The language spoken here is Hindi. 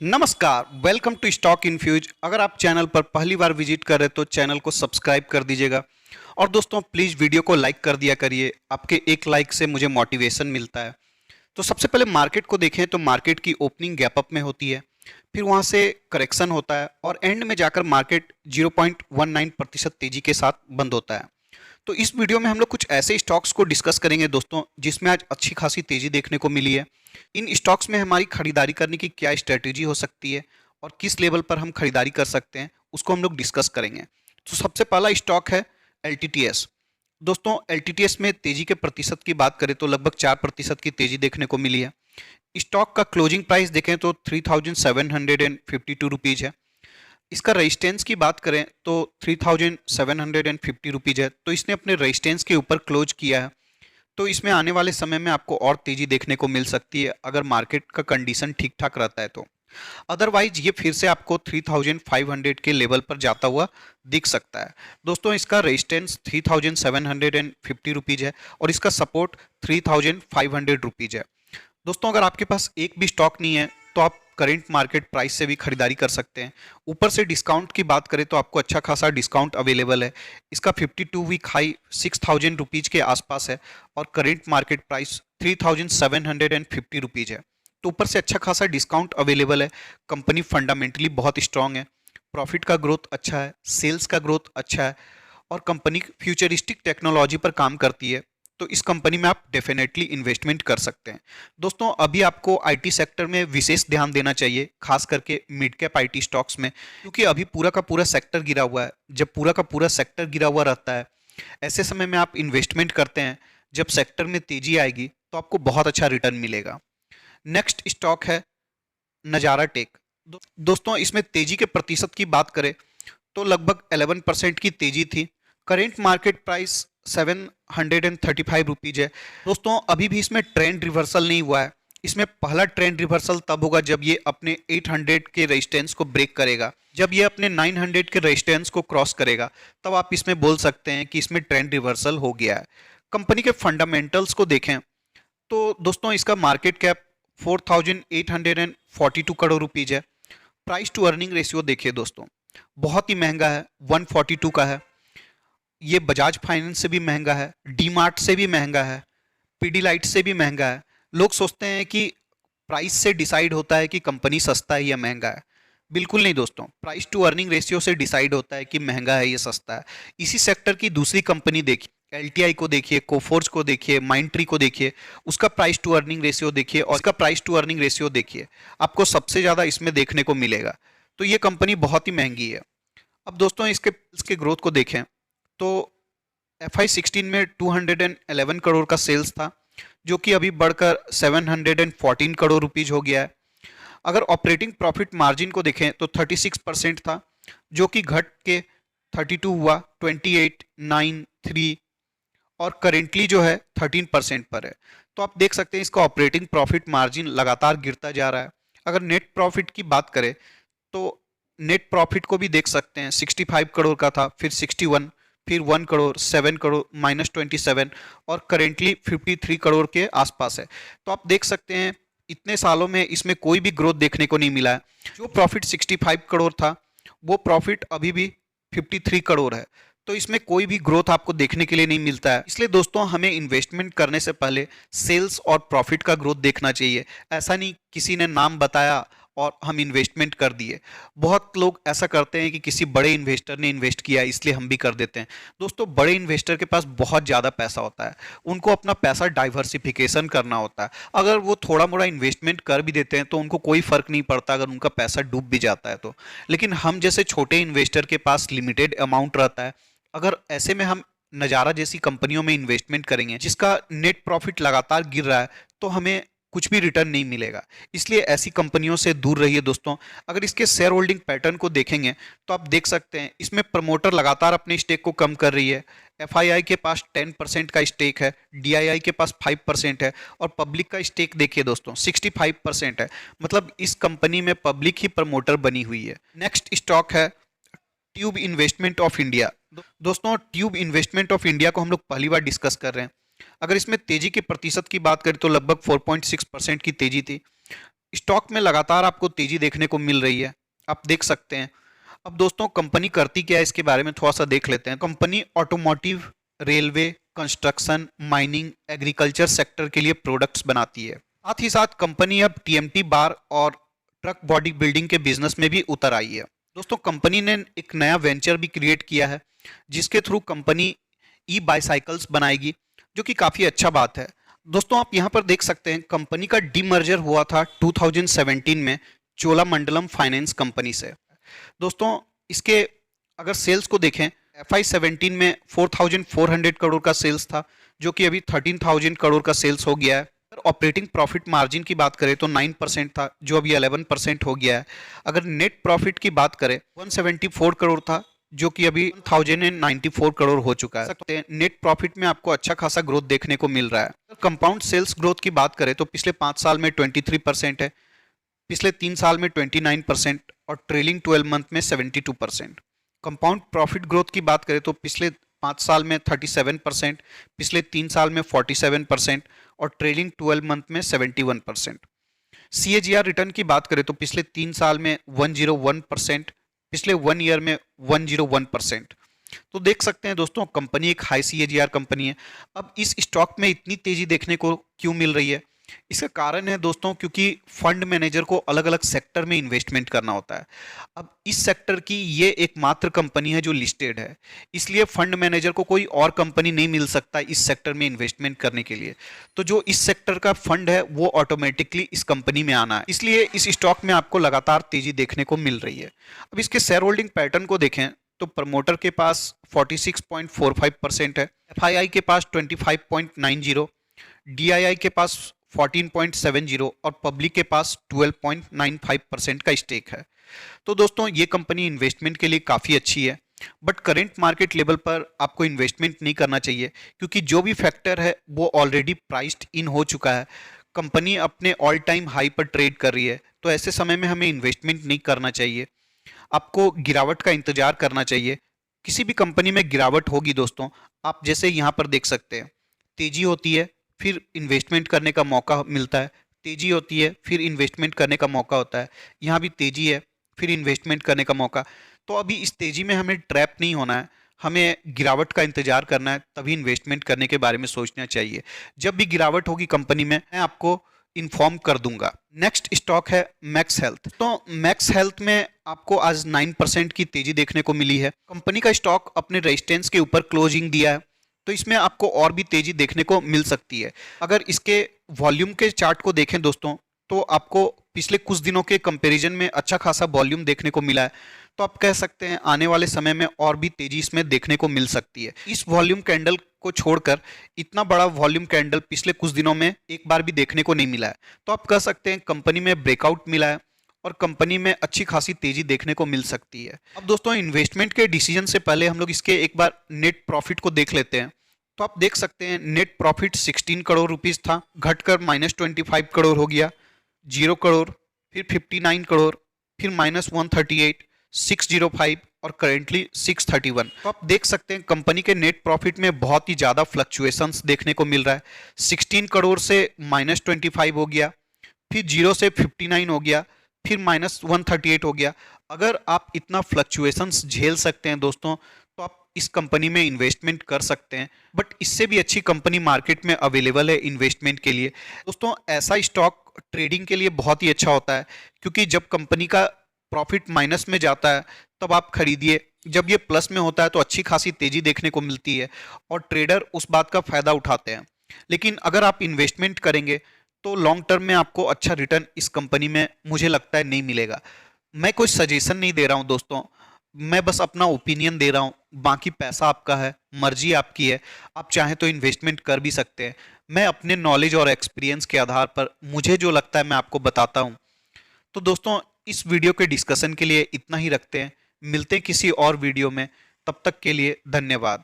नमस्कार, वेलकम टू स्टॉक इन्फ्यूज। अगर आप चैनल पर पहली बार विजिट कर रहे तो चैनल को सब्सक्राइब कर दीजिएगा और दोस्तों प्लीज़ वीडियो को लाइक कर दिया करिए। आपके एक लाइक से मुझे मोटिवेशन मिलता है। तो सबसे पहले मार्केट को देखें तो मार्केट की ओपनिंग गैप अप में होती है, फिर वहाँ से करेक्शन होता है और एंड में जाकर मार्केट 0.19% तेजी के साथ बंद होता है। तो इस वीडियो में हम लोग कुछ ऐसे स्टॉक्स को डिस्कस करेंगे दोस्तों जिसमें आज अच्छी खासी तेजी देखने को मिली है। इन स्टॉक्स में हमारी खरीदारी करने की क्या स्ट्रेटेजी हो सकती है और किस लेवल पर हम खरीदारी कर सकते हैं उसको हम लोग डिस्कस करेंगे। तो सबसे पहला स्टॉक है एल दोस्तों एल में तेजी के प्रतिशत की बात करें तो लगभग 4% की तेजी देखने को मिली है। स्टॉक का क्लोजिंग प्राइस देखें तो 3752 रुपीज़ है। इसका रेजिस्टेंस की बात करें तो 3750 रुपीज़ है। तो इसने अपने रेजिस्टेंस के ऊपर क्लोज किया है। तो इसमें आने वाले समय में आपको और तेजी देखने को मिल सकती है अगर मार्केट का कंडीशन ठीक ठाक रहता है तो। अदरवाइज ये फिर से आपको 3500 के लेवल पर जाता हुआ दिख सकता है। दोस्तों इसका रेजिस्टेंस 3750 रुपीज़ है और इसका सपोर्ट 3500 रुपीज़ है। दोस्तों अगर आपके पास एक भी स्टॉक नहीं है तो आप करेंट मार्केट प्राइस से भी खरीदारी कर सकते हैं। ऊपर से डिस्काउंट की बात करें तो आपको अच्छा खासा डिस्काउंट अवेलेबल है। इसका 52 वीक हाई 6000 रुपीज़ के आसपास है और करेंट मार्केट प्राइस 3750 रुपीज़ है। तो ऊपर से अच्छा खासा डिस्काउंट अवेलेबल है। कंपनी फंडामेंटली बहुत स्ट्रांग है, प्रॉफिट का ग्रोथ अच्छा है, सेल्स का ग्रोथ अच्छा है और कंपनी फ्यूचरिस्टिक टेक्नोलॉजी पर काम करती है। तो इस कंपनी में आप डेफिनेटली इन्वेस्टमेंट कर सकते हैं। दोस्तों अभी आपको आईटी सेक्टर में विशेष ध्यान देना चाहिए, खास करके मिड कैप आईटी स्टॉक्स में, क्योंकि अभी पूरा का पूरा सेक्टर गिरा हुआ है। जब पूरा का पूरा सेक्टर गिरा हुआ रहता है ऐसे समय में आप इन्वेस्टमेंट करते हैं, जब सेक्टर में तेजी आएगी तो आपको बहुत अच्छा रिटर्न मिलेगा। नेक्स्ट स्टॉक है नजारा टेक। दोस्तों इसमें तेजी के प्रतिशत की बात करें तो लगभग 11% की तेजी थी। करेंट मार्केट प्राइस 735 रुपीज़ है। दोस्तों अभी भी इसमें ट्रेंड रिवर्सल नहीं हुआ है। इसमें पहला ट्रेंड रिवर्सल तब होगा जब ये अपने 800 के रेजिस्टेंस को ब्रेक करेगा। जब ये अपने 900 के रेजिस्टेंस को क्रॉस करेगा तब आप इसमें बोल सकते हैं कि इसमें ट्रेंड रिवर्सल हो गया है। कंपनी के फंडामेंटल्स को देखें तो दोस्तों इसका मार्केट कैप 4842 करोड़ रुपीज़ है। प्राइस टू अर्निंग रेशियो देखिए दोस्तों, बहुत ही महंगा है, 142 का है। ये बजाज फाइनेंस से भी महंगा है, डीमार्ट से भी महंगा है, पीडीलाइट से भी महंगा है। लोग सोचते हैं कि प्राइस से डिसाइड होता है कि कंपनी सस्ता है या महंगा है। बिल्कुल नहीं दोस्तों, प्राइस टू अर्निंग रेशियो से डिसाइड होता है कि महंगा है या सस्ता है। इसी सेक्टर की दूसरी कंपनी देखिए, एलटीआई को देखिए, कोफोर्ज को देखिए, माइंडट्री को देखिए, उसका प्राइस टू अर्निंग रेशियो देखिए और इसका प्राइस टू अर्निंग रेशियो देखिए, आपको सबसे ज़्यादा इसमें देखने को मिलेगा। तो ये कंपनी बहुत ही महंगी है। अब दोस्तों इसके ग्रोथ को देखें तो FY16 में 211 करोड़ का सेल्स था, जो कि अभी बढ़कर 714 करोड़ रुपीज हो गया है। अगर ऑपरेटिंग प्रॉफिट मार्जिन को देखें तो 36% था, जो कि घट के 32 हुआ, 2893 और करेंटली जो है 13% पर है। तो आप देख सकते हैं इसका ऑपरेटिंग प्रॉफिट मार्जिन लगातार गिरता जा रहा है। अगर नेट प्रॉफिट की बात करें तो नेट प्रॉफिट को भी देख सकते हैं, 65 करोड़ का था, फिर 61, फिर 1 करोड़, 7 करोड़, -27 और करेंटली 53 करोड़ के आसपास है। तो आप देख सकते हैं इतने सालों में इसमें कोई भी ग्रोथ देखने को नहीं मिला है। जो प्रॉफिट 65 करोड़ था वो प्रॉफिट अभी भी 53 करोड़ है। तो इसमें कोई भी ग्रोथ आपको देखने के लिए नहीं मिलता है। इसलिए दोस्तों हमें इन्वेस्टमेंट करने से पहले सेल्स और प्रॉफिट का ग्रोथ देखना चाहिए। ऐसा नहीं किसी ने नाम बताया और हम इन्वेस्टमेंट कर दिए। बहुत लोग ऐसा करते हैं कि किसी बड़े इन्वेस्टर ने इन्वेस्ट किया इसलिए हम भी कर देते हैं। दोस्तों बड़े इन्वेस्टर के पास बहुत ज़्यादा पैसा होता है, उनको अपना पैसा डाइवर्सिफिकेशन करना होता है। अगर वो थोड़ा मोड़ा इन्वेस्टमेंट कर भी देते हैं तो उनको कोई फर्क नहीं पड़ता अगर उनका पैसा डूब भी जाता है तो। लेकिन हम जैसे छोटे इन्वेस्टर के पास लिमिटेड अमाउंट रहता है। अगर ऐसे में हम नज़ारा जैसी कंपनियों में इन्वेस्टमेंट करेंगे जिसका नेट प्रॉफिट लगातार गिर रहा है तो हमें कुछ भी रिटर्न नहीं मिलेगा। इसलिए ऐसी कंपनियों से दूर रहिए दोस्तों। अगर इसके शेयर होल्डिंग पैटर्न को देखेंगे तो आप देख सकते हैं इसमें प्रमोटर लगातार अपने स्टेक को कम कर रही है। एफआईआई के पास 10% का स्टेक है, डीआईआई के पास 5% है और पब्लिक का स्टेक देखिए दोस्तों 65% है। मतलब इस कंपनी में पब्लिक ही प्रमोटर बनी हुई है। नेक्स्ट स्टॉक है ट्यूब इन्वेस्टमेंट ऑफ इंडिया। दोस्तों ट्यूब इन्वेस्टमेंट ऑफ इंडिया को हम लोग पहली बार डिस्कस कर रहे हैं। अगर इसमें तेजी के प्रतिशत की बात करें तो लगभग 4.6% की तेजी थी। स्टॉक में लगातार आपको तेजी देखने को मिल रही है, आप देख सकते हैं। अब दोस्तों कंपनी करती क्या है इसके बारे में थोड़ा सा देख लेते हैं। Company automotive, railway, construction, mining, agriculture sector के लिए प्रोडक्ट्स बनाती है। साथ ही साथ कंपनी अब टीएमटी बार और ट्रक बॉडी बिल्डिंग के बिजनेस में भी उतर आई है। दोस्तों कंपनी ने एक नया वेंचर भी क्रिएट किया है जिसके थ्रू कंपनी ई बाईसाइकिल्स बनाएगी, जो कि काफ़ी अच्छा बात है। दोस्तों आप यहाँ पर देख सकते हैं कंपनी का डीमर्जर हुआ था 2017 में चोलामंडलम फाइनेंस कंपनी से। दोस्तों इसके अगर सेल्स को देखें, FY17 में 4,400 करोड़ का सेल्स था, जो कि अभी 13,000 करोड़ का सेल्स हो गया है। ऑपरेटिंग प्रॉफिट मार्जिन की बात करें तो 9% था, जो अभी 11% हो गया है। अगर नेट प्रॉफिट की बात करें 174 करोड़ था, जो कि अभी 1094 करोड़ हो चुका है। नेट प्रॉफिट में आपको अच्छा खासा ग्रोथ देखने को मिल रहा है। कंपाउंड सेल्स ग्रोथ की बात करें तो पिछले 5 साल में 23% है, पिछले 3 साल में 29% और ट्रेलिंग 12 मंथ में 72%। कंपाउंड प्रॉफिट ग्रोथ की बात करें तो पिछले 5 साल में 37%, पिछले 3 साल में 47% और ट्रेलिंग 12 मंथ में 71%। CAGR रिटर्न की बात करें तो पिछले 3 साल में 101%, पिछले 1 ईयर में 101%। तो देख सकते हैं दोस्तों कंपनी एक हाई CAGR कंपनी है। अब इस स्टॉक में इतनी तेजी देखने को क्यों मिल रही है? इसका कारण है दोस्तों क्योंकि फंड मैनेजर को अलग अलग सेक्टर में इन्वेस्टमेंट करना होता है। अब इस सेक्टर की ये एकमात्र कंपनी है जो लिस्टेड है, इसलिए फंड मैनेजर को कोई और कंपनी नहीं मिल सकता इस सेक्टर में इन्वेस्टमेंट करने के लिए। तो जो इस सेक्टर का फंड है वो ऑटोमेटिकली इस कंपनी में आना है, इसलिए इस स्टॉक में आपको लगातार तेजी देखने को मिल रही है। अब इसके शेयर होल्डिंग पैटर्न को देखें तो प्रमोटर के पास 46.45% है, FII के पास 25.90, DII के पास 14.70 और पब्लिक के पास 12.95% का स्टेक है। तो दोस्तों ये कंपनी इन्वेस्टमेंट के लिए काफ़ी अच्छी है, बट करंट मार्केट लेवल पर आपको इन्वेस्टमेंट नहीं करना चाहिए क्योंकि जो भी फैक्टर है वो ऑलरेडी प्राइस्ड इन हो चुका है। कंपनी अपने ऑल टाइम हाई पर ट्रेड कर रही है, तो ऐसे समय में हमें इन्वेस्टमेंट नहीं करना चाहिए। आपको गिरावट का इंतजार करना चाहिए। किसी भी कंपनी में गिरावट होगी दोस्तों, आप जैसे यहाँ पर देख सकते हैं, तेजी होती है फिर इन्वेस्टमेंट करने का मौका मिलता है, तेजी होती है फिर इन्वेस्टमेंट करने का मौका होता है। यहाँ भी तेजी है फिर इन्वेस्टमेंट करने का मौका। तो अभी इस तेजी में हमें ट्रैप नहीं होना है, हमें गिरावट का इंतजार करना है, तभी इन्वेस्टमेंट करने के बारे में सोचना चाहिए। जब भी गिरावट होगी कंपनी में मैं आपको इन्फॉर्म कर दूंगा। नेक्स्ट स्टॉक है मैक्स हेल्थ। तो मैक्स हेल्थ में आपको आज 9% की तेजी देखने को मिली है। कंपनी का स्टॉक अपने रेजिस्टेंस के ऊपर क्लोजिंग दिया है, तो इसमें आपको और भी तेजी देखने को मिल सकती है। अगर इसके वॉल्यूम के चार्ट को देखें दोस्तों, तो आपको पिछले कुछ दिनों के कंपैरिजन में अच्छा खासा वॉल्यूम देखने को मिला है, तो आप कह सकते हैं आने वाले समय में और भी तेजी इसमें देखने को मिल सकती है। इस वॉल्यूम कैंडल को छोड़कर इतना बड़ा वॉल्यूम कैंडल पिछले कुछ दिनों में एक बार भी देखने को नहीं मिला है, तो आप कह सकते हैं कंपनी में ब्रेकआउट मिला है और कंपनी में अच्छी खासी तेजी देखने को मिल सकती है। अब दोस्तों इन्वेस्टमेंट के डिसीजन से पहले हम लोग इसके एक बार नेट प्रॉफिट को देख लेते हैं। तो आप देख सकते हैं नेट प्रॉफिट 16 करोड़ रुपीस था, घटकर -25 करोड़ हो गया, 0 करोड़, फिर 59 करोड़, फिर -138, 605 और करेंटली 631। तो आप देख सकते हैं कंपनी के नेट प्रॉफिट में बहुत ही ज़्यादा फ्लक्चुएशंस देखने को मिल रहा है। 16 करोड़ से -25 हो गया, फिर 0 से 59 हो गया, फिर -138 हो गया। अगर आप इतना फ्लक्चुएशंस झेल सकते हैं दोस्तों, तो आप इस कंपनी में इन्वेस्टमेंट कर सकते हैं। बट इससे भी अच्छी कंपनी मार्केट में अवेलेबल है इन्वेस्टमेंट के लिए। दोस्तों ऐसा स्टॉक ट्रेडिंग के लिए बहुत ही अच्छा होता है, क्योंकि जब कंपनी का प्रॉफिट माइनस में जाता है तब आप खरीदिए, जब ये प्लस में होता है तो अच्छी खासी तेजी देखने को मिलती है और ट्रेडर उस बात का फायदा उठाते हैं। लेकिन अगर आप इन्वेस्टमेंट करेंगे तो लॉन्ग टर्म में आपको अच्छा रिटर्न इस कंपनी में मुझे लगता है नहीं मिलेगा। मैं कोई सजेशन नहीं दे रहा हूँ दोस्तों, मैं बस अपना ओपिनियन दे रहा हूँ। बाकी पैसा आपका है, मर्जी आपकी है, आप चाहें तो इन्वेस्टमेंट कर भी सकते हैं। मैं अपने नॉलेज और एक्सपीरियंस के आधार पर मुझे जो लगता है मैं आपको बताता हूँ। तो दोस्तों इस वीडियो के डिस्कशन के लिए इतना ही रखते हैं, मिलते हैं किसी और वीडियो में, तब तक के लिए धन्यवाद।